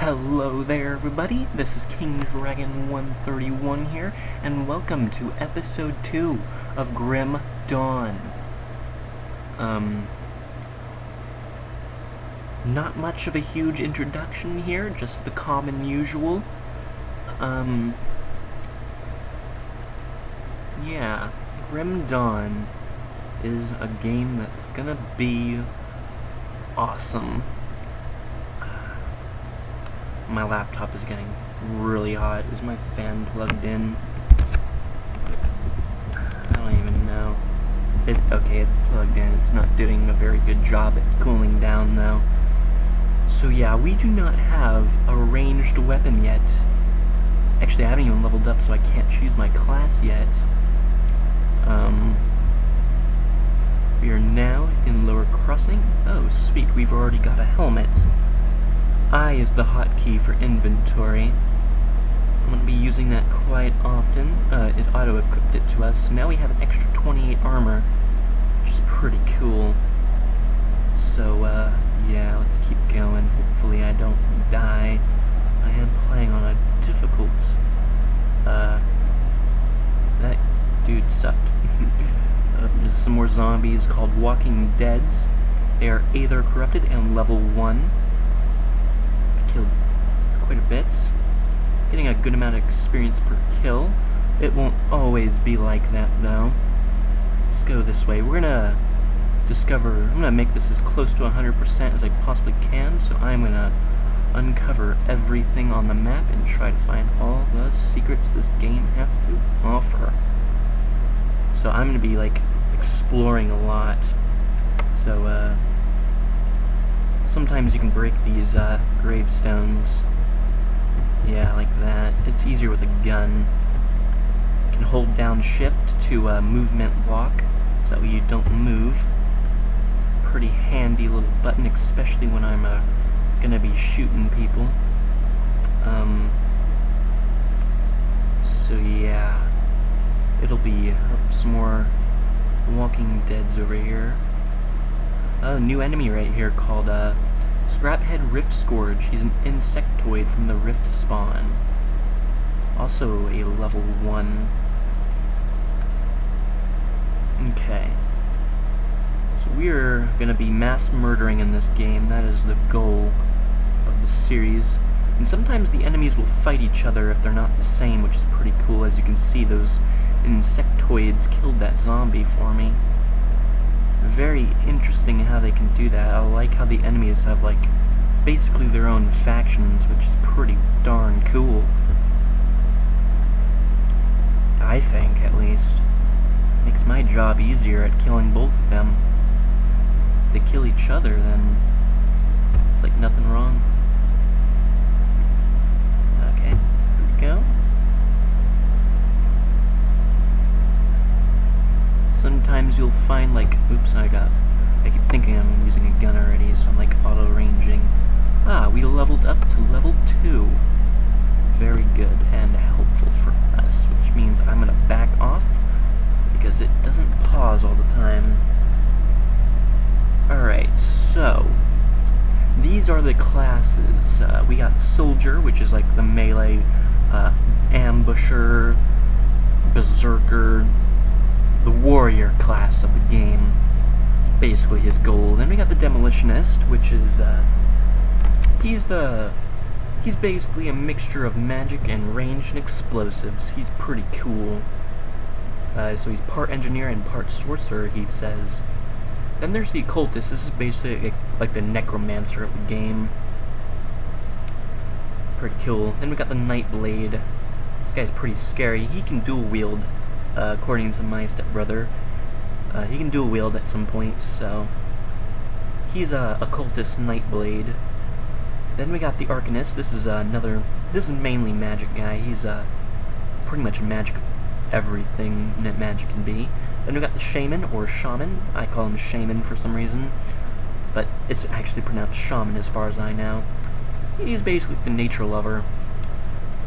Hello there, everybody. This is King Dragon 131 here, and welcome to episode 2 of Grim Dawn. Not much of a huge introduction here, just the common usual. Yeah, Grim Dawn is a game that's gonna be awesome. My laptop is getting really hot. Is my fan plugged in? I don't even know. Okay, it's plugged in. It's not doing a very good job at cooling down, though. So yeah, we do not have a ranged weapon yet. Actually, I haven't even leveled up, so I can't choose my class yet. We are now in Lower Crossing. Oh, sweet, we've already got a helmet. I is the hotkey for inventory. I'm going to be using that quite often. It auto-equipped it to us. So now we have an extra 28 armor, which is pretty cool. So, yeah, let's keep going. Hopefully I don't die. I am playing on a difficult... that dude sucked. There's some more zombies called Walking Deads. They are Aether Corrupted and level 1. Killed quite a bit. Getting a good amount of experience per kill. It won't always be like that, though. Let's go this way. We're gonna discover... I'm gonna make this as close to 100% as I possibly can, so I'm gonna uncover everything on the map and try to find all the secrets this game has to offer. So I'm gonna be, like, exploring a lot. So, sometimes you can break these gravestones. Yeah, like that. It's easier with a gun. You can hold down shift to movement block so that way you don't move. Pretty handy little button, especially when I'm gonna be shooting people. So yeah, it'll be some more Walking Deads over here. A new enemy right here called Scraphead Rift Scourge. He's an insectoid from the Rift spawn. Also a level 1. Okay. So we're gonna be mass murdering in this game. That is the goal of the series. And sometimes the enemies will fight each other if they're not the same, which is pretty cool. As you can see, those insectoids killed that zombie for me. Very interesting how they can do that. I like how the enemies have, like, basically their own factions, which is pretty darn cool. I think, at least. Makes my job easier at killing both of them. If they kill each other, then it's like nothing wrong. Okay, here we go. Sometimes you'll find, like, oops, I keep thinking I'm using a gun already, so I'm, like, auto-ranging. Ah, we leveled up to level 2. Very good and helpful for us, which means I'm gonna back off, because it doesn't pause all the time. Alright, so, these are the classes. We got Soldier, which is, like, the melee, Ambusher, Berserker, the warrior class of the game. It's basically his goal. Then we got the Demolitionist, which is, he's basically a mixture of magic and ranged and explosives. He's pretty cool. So he's part engineer and part sorcerer, he says. Then there's the Occultist. This is basically like the necromancer of the game. Pretty cool. Then we got the Nightblade. This guy's pretty scary. He can dual wield. According to my stepbrother, he can dual wield at some point, so he's a occultist Nightblade. Then we got the Arcanist. This is mainly magic guy. He's pretty much magic everything that magic can be. Then we got the Shaman or Shaman. I call him Shaman for some reason, but it's actually pronounced Shaman as far as I know. He's basically the nature lover.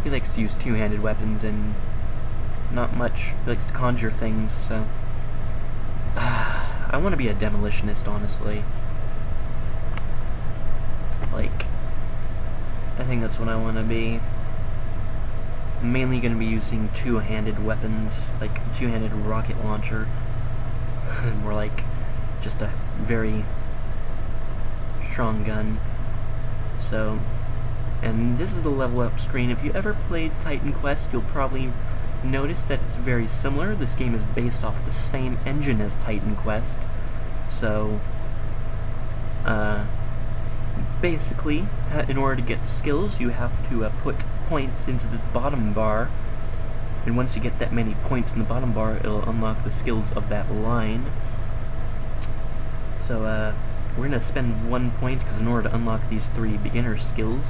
He likes to use two-handed weapons and not much. He likes to conjure things, so I want to be a demolitionist, honestly. Like, think that's what I want to be. I'm mainly going to be using two-handed weapons, like two-handed rocket launcher. More like just a very strong gun. So, and this is the level up screen. If you ever played Titan Quest, you'll probably notice that it's very similar. This game is based off the same engine as Titan Quest. So, basically, in order to get skills, you have to put points into this bottom bar, and once you get that many points in the bottom bar, it'll unlock the skills of that line. So, we're going to spend 1 point, because in order to unlock these 3 beginner skills,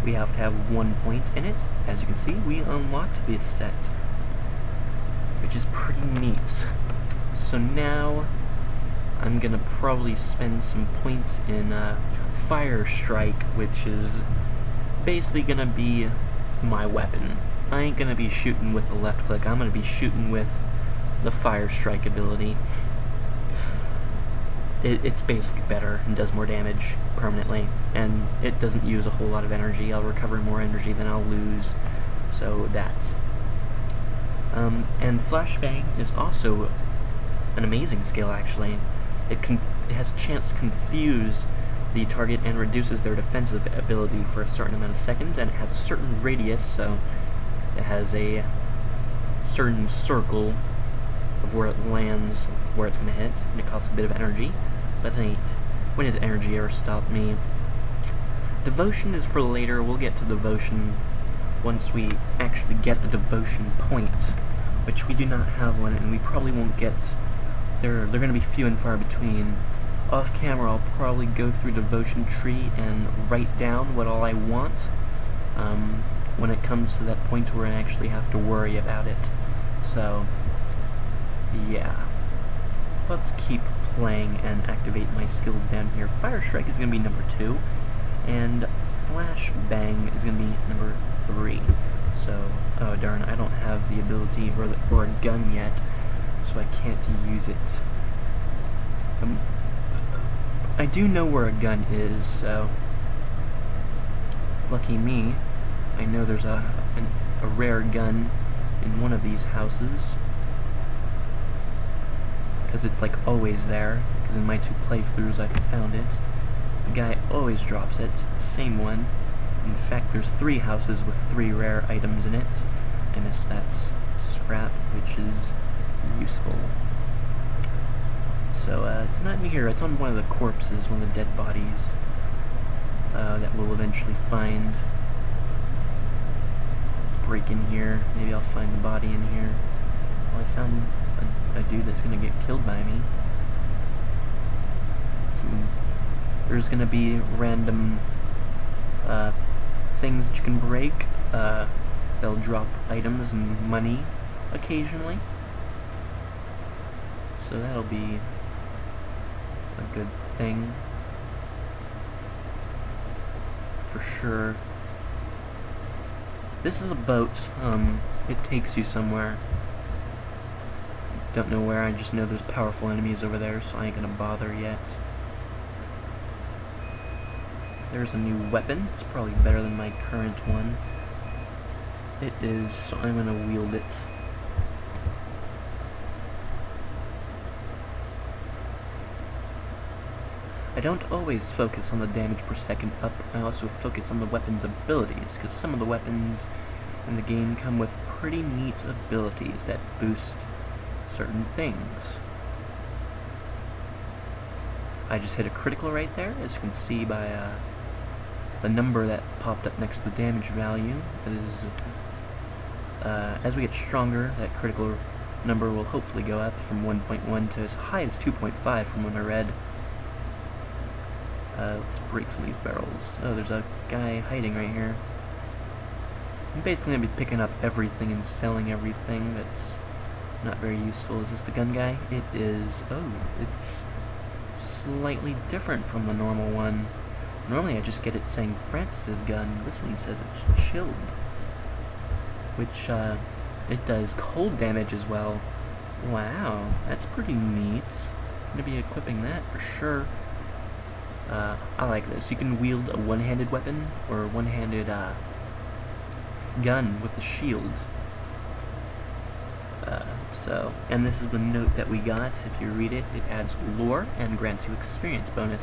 we have to have 1 point in it. As you can see, we unlocked this set, which is pretty neat. So now, I'm going to probably spend some points in Fire Strike, which is basically going to be my weapon. I ain't going to be shooting with the left click, I'm going to be shooting with the Fire Strike ability. It's basically better and does more damage permanently, and it doesn't use a whole lot of energy. I'll recover more energy than I'll lose, so that's. And Flashbang is also an amazing skill, actually. It has a chance to confuse the target and reduces their defensive ability for a certain amount of seconds, and it has a certain radius, so it has a certain circle of where it lands, where it's going to hit, and it costs a bit of energy. But hey, when has energy ever stopped me? Devotion is for later. We'll get to Devotion once we actually get a Devotion point, which we do not have one, and we probably won't get. They're going to be few and far between. Off camera, I'll probably go through Devotion Tree and write down what all I want when it comes to that point where I actually have to worry about it. So, yeah. Let's keep playing and activate my skills down here. Fire Strike is going to be number 2, and Flashbang is going to be number 3. So, oh darn, I don't have the ability or a gun yet, so I can't use it. I do know where a gun is, so lucky me. I know there's a rare gun in one of these houses, because it's like always there, because in my 2 playthroughs I found it. The guy always drops it, same one. In fact, there's 3 houses with 3 rare items in it, and it's that scrap, which is useful. So, it's not in here, it's on one of the corpses, one of the dead bodies, that we'll eventually find. Break in here, maybe I'll find the body in here. Well, I found a dude that's gonna get killed by me. So, there's gonna be random, things that you can break. They'll drop items and money occasionally. So that'll be a good thing, for sure. This is a boat. It takes you somewhere. Don't know where, I just know there's powerful enemies over there, so I ain't gonna bother yet. There's a new weapon. It's probably better than my current one. It is, so I'm gonna wield it. I don't always focus on the damage per second up, I also focus on the weapon's abilities, because some of the weapons in the game come with pretty neat abilities that boost certain things. I just hit a critical right there, as you can see by the number that popped up next to the damage value. It is, as we get stronger, that critical number will hopefully go up from 1.1 to as high as 2.5 from what I read. Let's break some of these barrels. Oh, there's a guy hiding right here. I'm basically going to be picking up everything and selling everything that's not very useful. Is this the gun guy? It is. Oh, it's slightly different from the normal one. Normally I just get it saying Francis's gun. This one says it's chilled. Which, it does cold damage as well. Wow, that's pretty neat. I'm going to be equipping that for sure. I like this. You can wield a one-handed weapon or a one-handed gun with the shield. And this is the note that we got. If you read it, it adds lore and grants you experience bonus.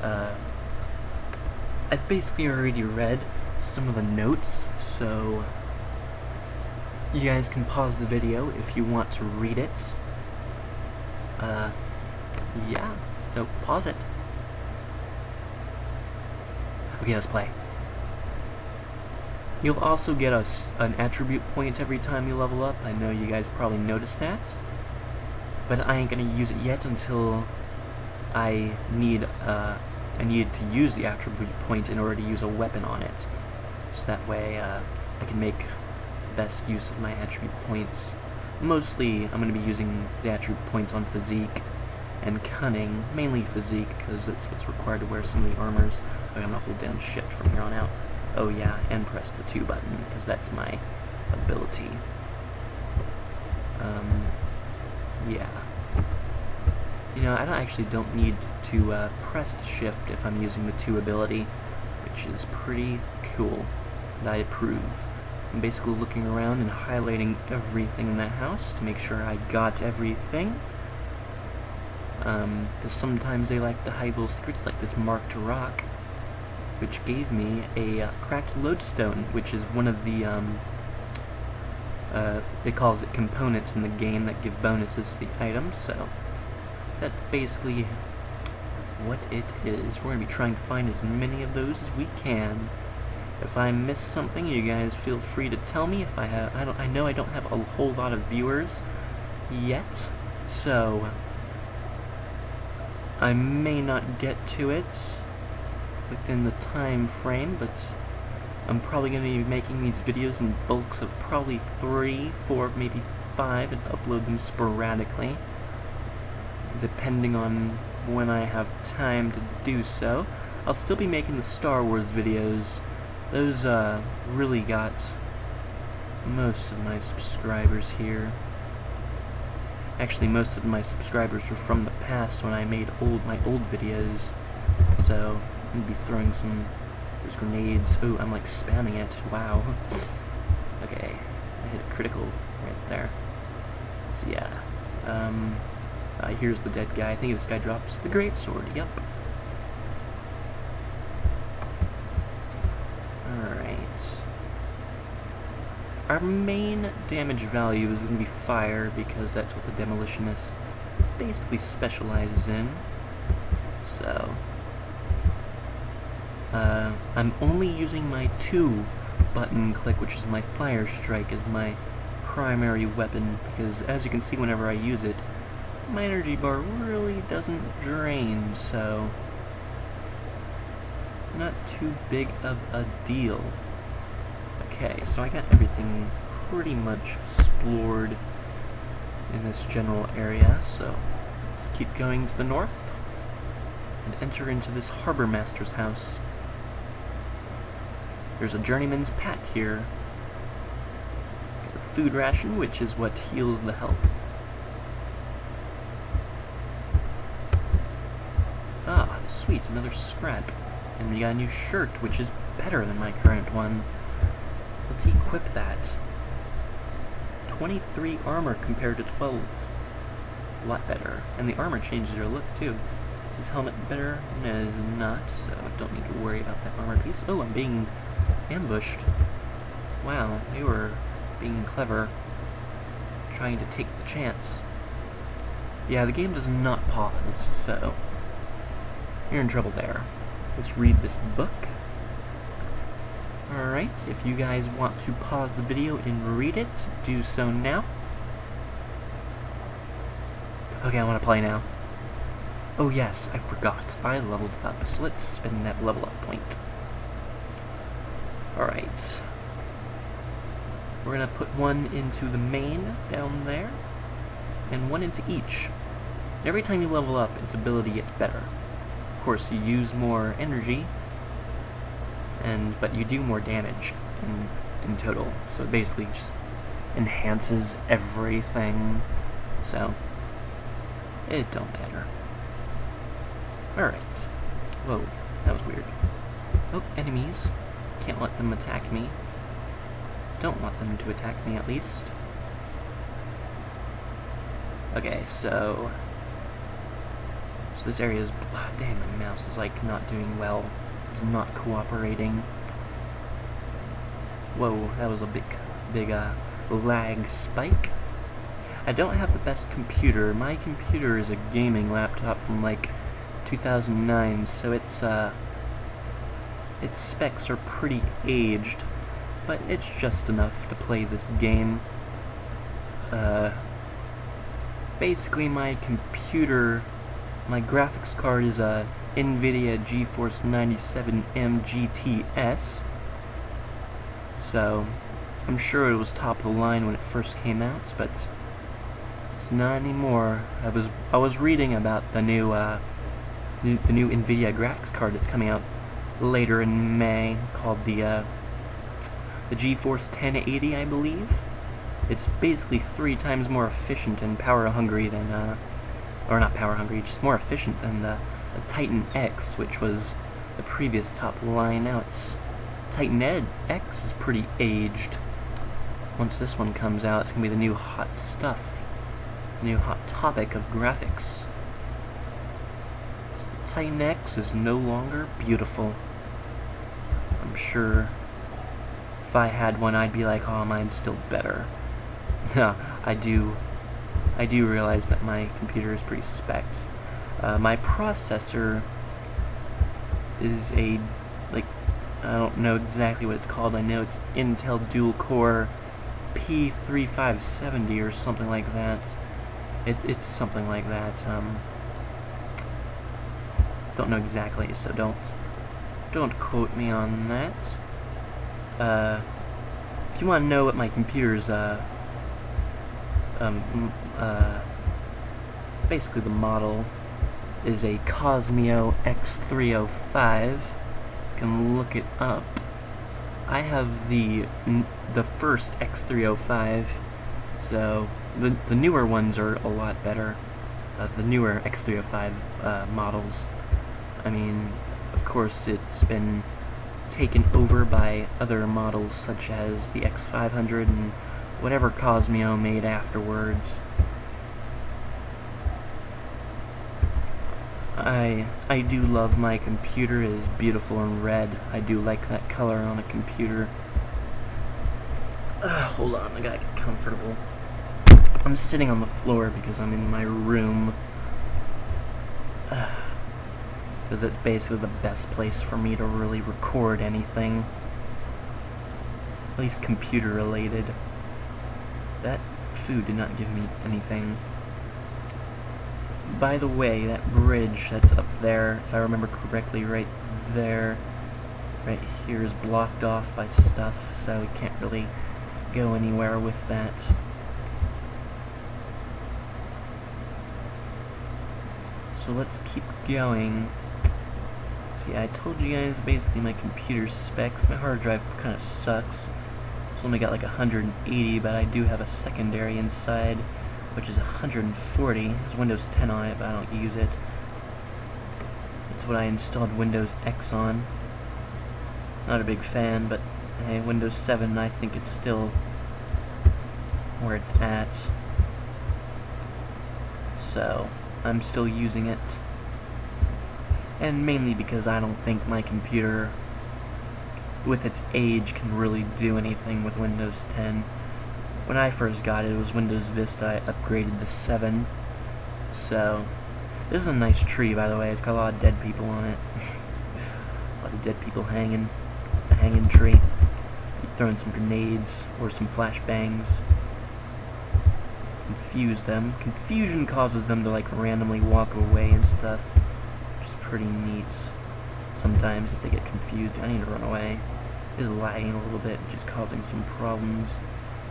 I've basically already read some of the notes, so you guys can pause the video if you want to read it. Yeah, so pause it. Okay, let's play. You'll also get an attribute point every time you level up. I know you guys probably noticed that, but I ain't gonna use it yet until I need to use the attribute point in order to use a weapon on it. So that way I can make best use of my attribute points. Mostly I'm going to be using the attribute points on physique and cunning, mainly physique because it's what's required to wear some of the armors. Okay, I'm going to hold down shift from here on out. Oh yeah, and press the 2 button because that's my ability. Yeah. You know, I don't need to press shift if I'm using the 2 ability, which is pretty cool, and I approve. I'm basically looking around and highlighting everything in that house to make sure I got everything. Because sometimes they like to hide little secrets like this marked rock, which gave me a cracked lodestone, which is one of the, they call it components in the game that give bonuses to the items, so that's basically what it is. We're going to be trying to find as many of those as we can. If I miss something, you guys feel free to tell me. If I know I don't have a whole lot of viewers yet, so I may not get to it within the time frame, but I'm probably going to be making these videos in bulks of probably 3, 4, maybe 5, and upload them sporadically, depending on when I have time to do so. I'll still be making the Star Wars videos. Those really got most of my subscribers here. Actually, most of my subscribers were from the past when I made my old videos. So I'm gonna be throwing those grenades. Oh, I'm like spamming it. Wow. Okay, I hit a critical right there. So yeah. Here's the dead guy. I think this guy drops the great sword. Yep. Alright. Our main damage value is going to be fire, because that's what the demolitionist basically specializes in. So, I'm only using my 2-button click, which is my fire strike, as my primary weapon, because as you can see whenever I use it, my energy bar really doesn't drain, so not too big of a deal. Okay, so I got everything pretty much explored in this general area, so let's keep going to the north and enter into this harbor master's house. There's a journeyman's pack here. Got a food ration, which is what heals the health. Ah, sweet, another scrap. And we got a new shirt, which is better than my current one. Let's equip that. 23 armor compared to 12. A lot better. And the armor changes their look, too. Is his helmet better? No, it is not, so I don't need to worry about that armor piece. Oh, I'm being ambushed. Wow, they were being clever, trying to take the chance. Yeah, the game does not pause, so you're in trouble there. Let's read this book. Alright, if you guys want to pause the video and read it, do so now. Okay, I want to play now. Oh yes, I forgot. I leveled up, so let's spend that level up point. Alright. We're gonna put one into the main down there, and one into each. Every time you level up, its ability gets better. Of course, you use more energy, but you do more damage in total. So it basically just enhances everything. So it don't matter. Alright. Whoa, that was weird. Oh, enemies. Can't let them attack me. Don't want them to attack me, at least. Okay, so this area is... Dang, my mouse is, like, not doing well. It's not cooperating. Whoa, that was a big lag spike. I don't have the best computer. My computer is a gaming laptop from, like, 2009, so its specs are pretty aged, but it's just enough to play this game. Basically my computer, my graphics card is a NVIDIA GeForce 97M GTS, so I'm sure it was top of the line when it first came out, but it's not anymore. I was reading about the new NVIDIA graphics card that's coming out later in May, called the GeForce 1080, I believe. It's basically 3 times more efficient and power hungry than, or not power hungry, just more efficient than the Titan X, which was the previous top line. Now it's Titan X is pretty aged. Once this one comes out, it's gonna be the new hot stuff, new hot topic of graphics. The Titan X is no longer beautiful. I'm sure if I had one, I'd be like, oh, mine's still better. I do realize that my computer is pretty spec'd. My processor is a, like, I don't know exactly what it's called. I know it's Intel Dual Core P3570 or something like that. It's something like that. Don't know exactly, so don't quote me on that. If you want to know what my computer's basically the model is a Cosmio X305. You can look it up. I have the first X305, so the newer ones are a lot better. The newer X305 models. I mean, of course, it's been taken over by other models such as the X500 and whatever Cosmio made afterwards. I do love my computer. It is beautiful and red. I do like that color on a computer. Hold on, I gotta get comfortable. I'm sitting on the floor because I'm in my room. Because it's basically the best place for me to really record anything. At least computer related. That food did not give me anything. By the way, that bridge that's up there, if I remember correctly, right there, right here, is blocked off by stuff, so we can't really go anywhere with that. So let's keep going. See, I told you guys basically my computer specs. My hard drive kind of sucks. It's only got like 180, but I do have a secondary inside, which is 140. There's Windows 10 on it, but I don't use it. That's what I installed Windows X on. Not a big fan, but hey, Windows 7, I think it's still where it's at. So, I'm still using it. And mainly because I don't think my computer, with its age, can really do anything with Windows 10. When I first got it, it was Windows Vista. I upgraded to 7. So, this is a nice tree, by the way. It's got a lot of dead people on it. A lot of dead people hanging. It's a hanging tree. Throwing some grenades or some flashbangs. Confuse them. Confusion causes them to, like, randomly walk away and stuff. Which is pretty neat. Sometimes, if they get confused, I need to run away. It is lagging a little bit, which is causing some problems.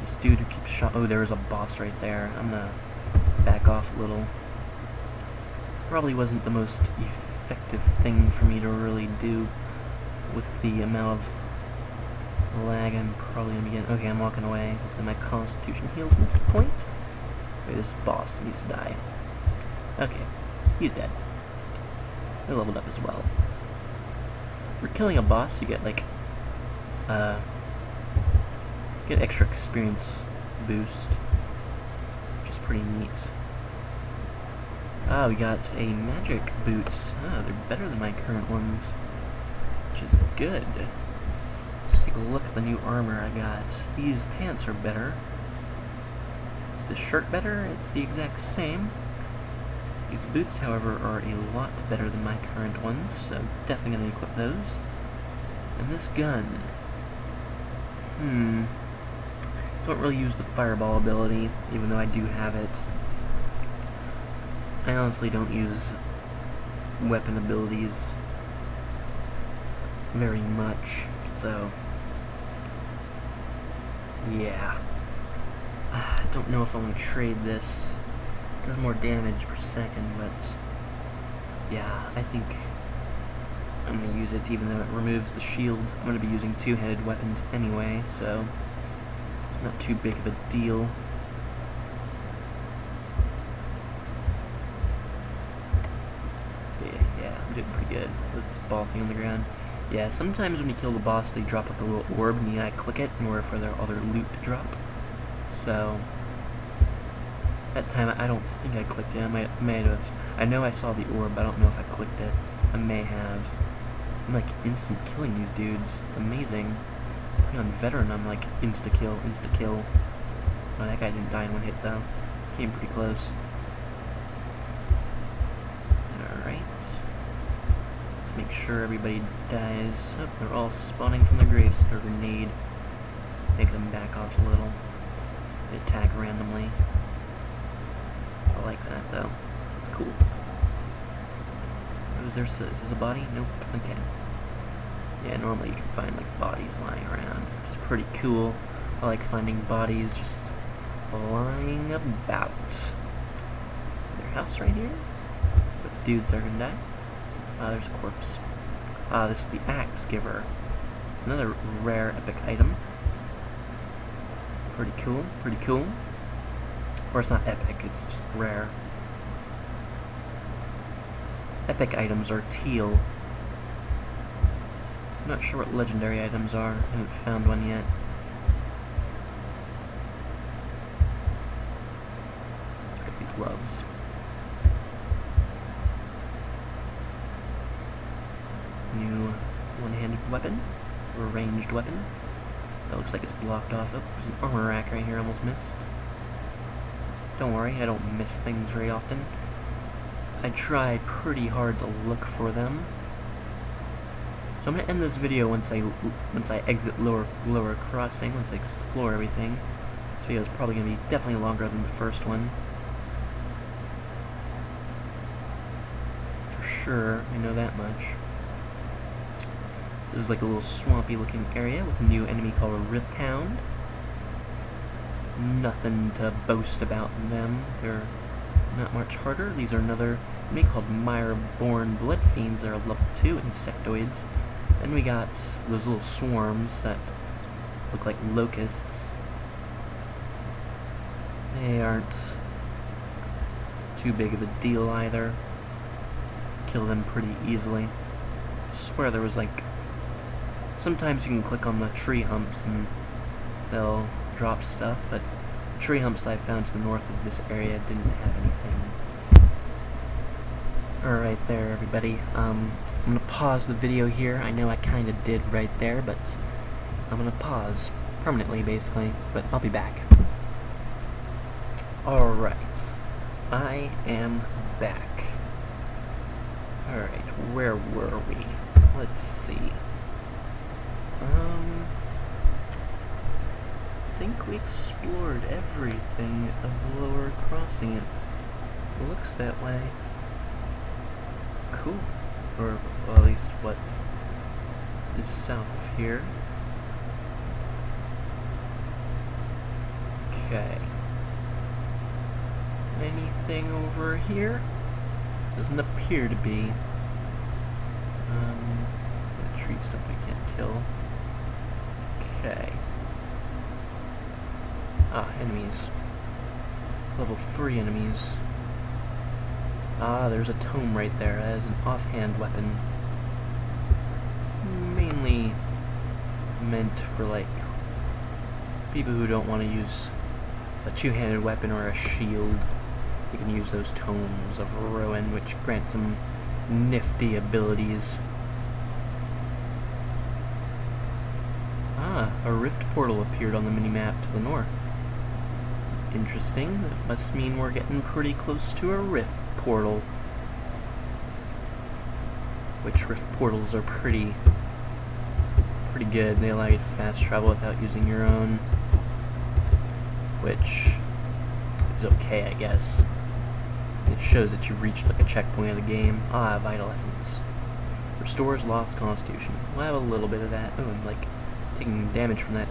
This dude who keeps shot. Oh, there is a boss right there. I'm gonna back off a little. Probably wasn't the most effective thing for me to really do with the amount of lag I'm probably gonna be getting. Okay, I'm walking away. Hopefully my constitution heals me to the point. Wait, this boss needs to die. Okay, he's dead. I leveled up as well. For killing a boss, you get like get extra experience boost, which is pretty neat. Ah, we got a magic boots. Ah, they're better than my current ones, which is good. Let's take a look at the new armor I got. These pants are better. Is the shirt better? It's the exact same. These boots, however, are a lot better than my current ones, so definitely going to equip those. And this gun. Don't really use the fireball ability, even though I do have it. I honestly don't use weapon abilities very much, so yeah. I don't know if I want to trade this. It does more damage per second, but yeah, I think I'm going to use it even though it removes the shield. I'm going to be using two-handed weapons anyway, so it's not too big of a deal. Yeah, I'm doing pretty good with this ball thing on the ground. Yeah, sometimes when you kill the boss, they drop like a little orb, and you gotta click it in order for their other loot to drop. So that time, I don't think I clicked it. I may have. I know I saw the orb, but I don't know if I clicked it. I may have. I'm like instant killing these dudes. It's amazing. On veteran, I'm like insta kill. Oh, that guy didn't die in one hit though. Came pretty close. Alright. Let's make sure everybody dies. Oh, they're all spawning from the graves. Their grenade. Make them back off a little. They attack randomly. I like that though. It's cool. Oh, is this a body? Nope. Okay. Yeah, normally you can find like bodies lying around, which is pretty cool. I like finding bodies just lying about. Their house right here with dudes that are gonna die. There's a corpse. This is the Axe Giver. Another rare epic item. Pretty cool, pretty cool. Or it's not epic, it's just rare. Epic items are teal. I'm not sure what legendary items are. I haven't found one yet. Let's get these gloves. New one-handed weapon, or ranged weapon. That looks like it's blocked off. Oh, there's an armor rack right here, almost missed. Don't worry, I don't miss things very often. I try pretty hard to look for them. So I'm gonna end this video once I exit lower crossing, once I explore everything. This video is probably gonna be definitely longer than the first one. For sure, I know that much. This is like a little swampy looking area with a new enemy called a Riphound. Nothing to boast about them. They're not much harder. These are another enemy called Mire-born Blood Fiends. They're level 2 insectoids. Then we got those little swarms that look like locusts. They aren't too big of a deal either. Kill them pretty easily. I swear there was like... Sometimes you can click on the tree humps and they'll drop stuff, but tree humps I found to the north of this area didn't have anything. Alright there, everybody. I'm gonna pause the video here. I know I kinda did right there, but I'm gonna pause permanently, basically, but I'll be back. Alright. I am back. Alright, where were we? Let's see. I think we explored everything of Lower Crossing. It looks that way. Cool. Or well, at least what is south of here. Okay. Anything over here? Doesn't appear to be. The tree stuff we can't kill. Okay. Ah, enemies. Level 3 enemies. Ah, there's a tome right there. That is an offhand weapon. Mainly meant for, like, people who don't want to use a two-handed weapon or a shield. You can use those tomes of ruin, which grant some nifty abilities. Ah, a rift portal appeared on the minimap to the north. Interesting. That must mean we're getting pretty close to a rift portal. Which rift portals are pretty good. They allow you to fast travel without using your own, which is okay, I guess. It shows that you've reached like a checkpoint of the game. Ah, Vital Essence. Restores lost constitution. We'll have a little bit of that. Oh, I'm like taking damage from that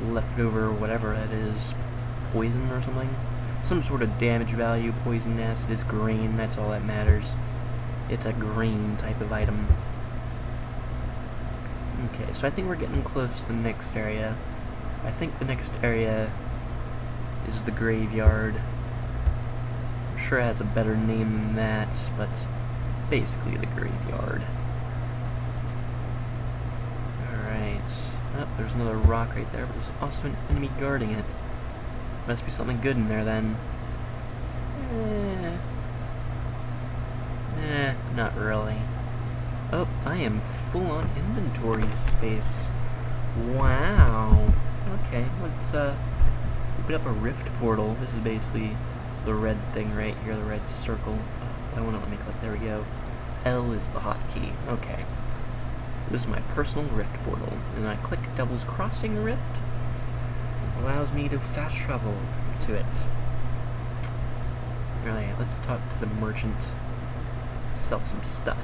leftover whatever that is. Poison or something? Some sort of damage value. Poison acid is green, that's all that matters. It's a green type of item. Okay, so I think we're getting close to the next area. I think the next area is the graveyard. I'm sure it has a better name than that, but basically the graveyard. Alright. Oh, there's another rock right there, but there's also an enemy guarding it. Must be something good in there then. Not really. Oh, I am full on inventory space. Wow. Okay, let's open up a rift portal. This is basically the red thing right here, the red circle. Oh, I want to let me click. There we go. L is the hotkey. Okay. This is my personal rift portal, and I click Devil's Crossing Rift. Allows me to fast travel to it. Alright, let's talk to the merchant. Sell some stuff.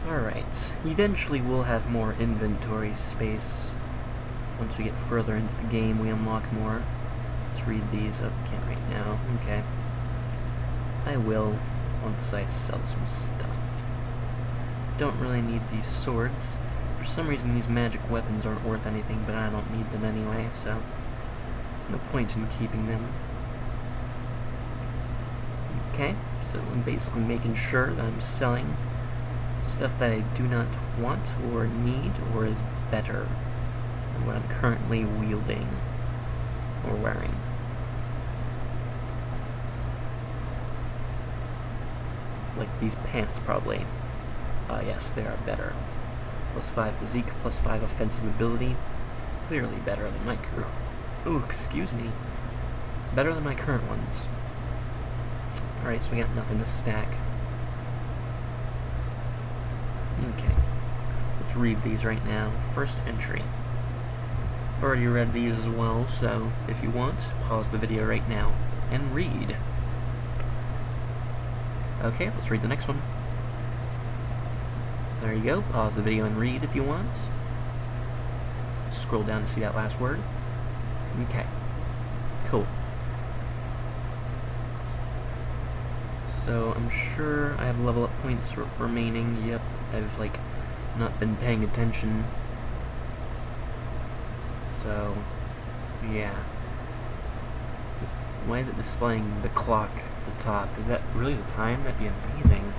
Alright, eventually we'll have more inventory space. Once we get further into the game, we unlock more. Let's read these. Oh, can't right now. Okay. I will once I sell some stuff. Don't really need these swords. For some reason these magic weapons aren't worth anything, but I don't need them anyway, so no point in keeping them. Okay, so I'm basically making sure that I'm selling stuff that I do not want or need or is better than what I'm currently wielding or wearing. Like these pants, probably. Yes, they are better. +5 physique, +5 offensive ability. Clearly better than my current. Ooh, excuse me. Better than my current ones. Alright, so we got nothing to stack. Okay. Let's read these right now. First entry. Already read these as well, so if you want, pause the video right now and read. Okay, let's read the next one. There you go. Pause the video and read if you want. Scroll down to see that last word. Okay. Cool. So I'm sure I have level up points remaining. Yep, I've like not been paying attention. So yeah. Why is it displaying the clock at the top? Is that really the time? That'd be amazing.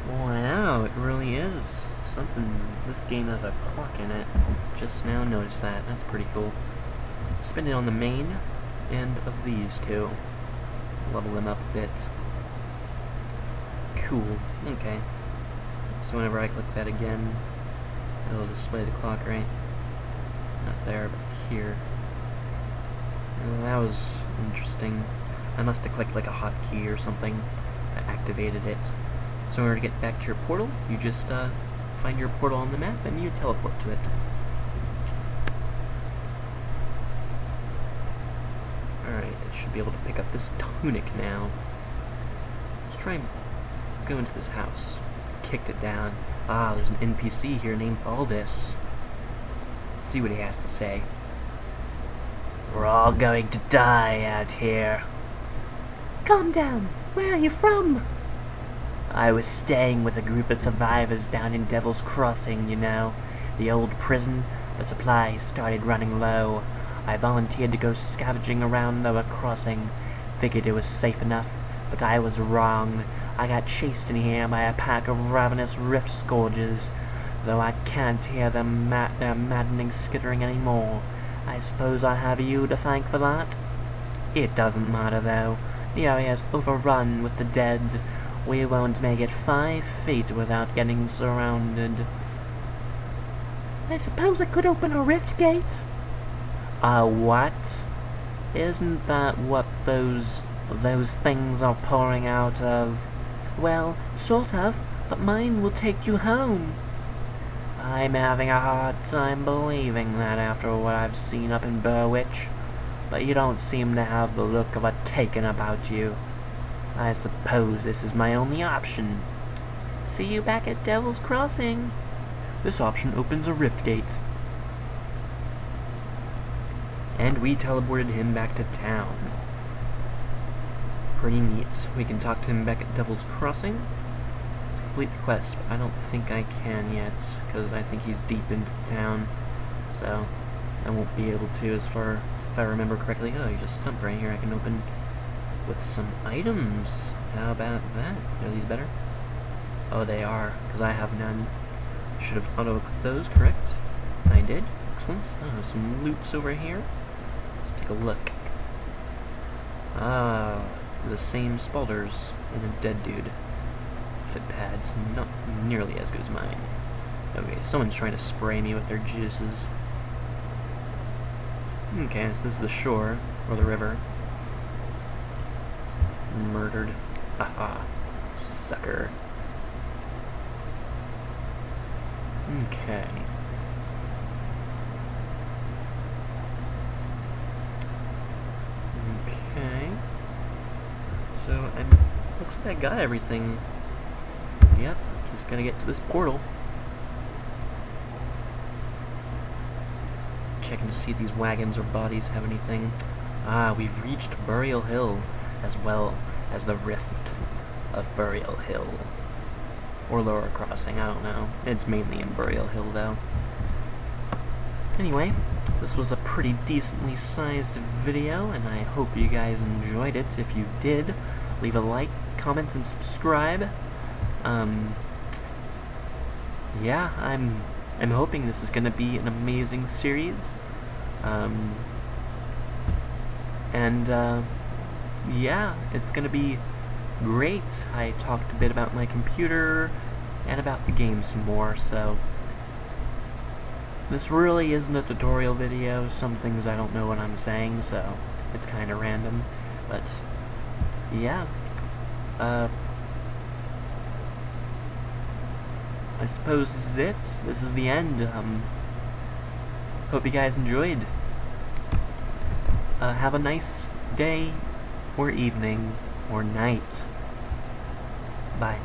Wow, it really is. Something, this game has a clock in it. Just now noticed that. That's pretty cool. Spend it on the main end of these two. Level them up a bit. Cool. Okay. So whenever I click that again, it'll display the clock, right? Not there, but here. Oh, that was interesting. I must have clicked like a hotkey or something that activated it. So in order to get back to your portal, you just find your portal on the map and you teleport to it. Alright, I should be able to pick up this tunic now. Let's try and go into this house. Kicked it down. Ah, there's an NPC here named Valdis. Let's see what he has to say. We're all going to die out here. Calm down. Where are you from? I was staying with a group of survivors down in Devil's Crossing, you know. The old prison. The supplies started running low. I volunteered to go scavenging around Lower Crossing. figured it was safe enough, but I was wrong. I got chased in here by a pack of ravenous rift scourges, though I can't hear their maddening skittering anymore. I suppose I have you to thank for that? It doesn't matter, though. The area is overrun with the dead. We won't make it 5 feet without getting surrounded. I suppose I could open a rift gate? What? Isn't that what those things are pouring out of? Well, sort of, but mine will take you home. I'm having a hard time believing that after what I've seen up in Burwitch, but you don't seem to have the look of a taken about you. I suppose this is my only option. See you back at Devil's Crossing. This option opens a rift gate. And we teleported him back to town. Pretty neat. We can talk to him back at Devil's Crossing. Complete the quest, but I don't think I can yet, because I think he's deep into town. So, I won't be able to as far, if I remember correctly. Oh, there's a stump right here I can open with some items. How about that? Are these better? Oh, they are, because I have none. Should have auto-equipped those, correct? I did. Excellent. Oh, some loots over here. Let's take a look. Ah, the same spalders and a dead dude. Fit pads, not nearly as good as mine. Okay, someone's trying to spray me with their juices. Okay, so this is the shore, or the river. Murdered. Aha. Sucker. Okay. Okay. So, looks like I got everything. Yep, just gonna get to this portal. Checking to see if these wagons or bodies have anything. Ah, we've reached Burial Hill, as well as the Rift of Burial Hill. Or Lower Crossing, I don't know. It's mainly in Burial Hill, though. Anyway, this was a pretty decently sized video, and I hope you guys enjoyed it. If you did, leave a like, comment, and subscribe. Yeah, I'm hoping this is gonna be an amazing series. Yeah, it's gonna be great. I talked a bit about my computer and about the game some more, so this really isn't a tutorial video. Some things I don't know what I'm saying, so it's kinda random, but yeah. I suppose this is it. This is the end. Hope you guys enjoyed. Have a nice day, or evening, or night. Bye.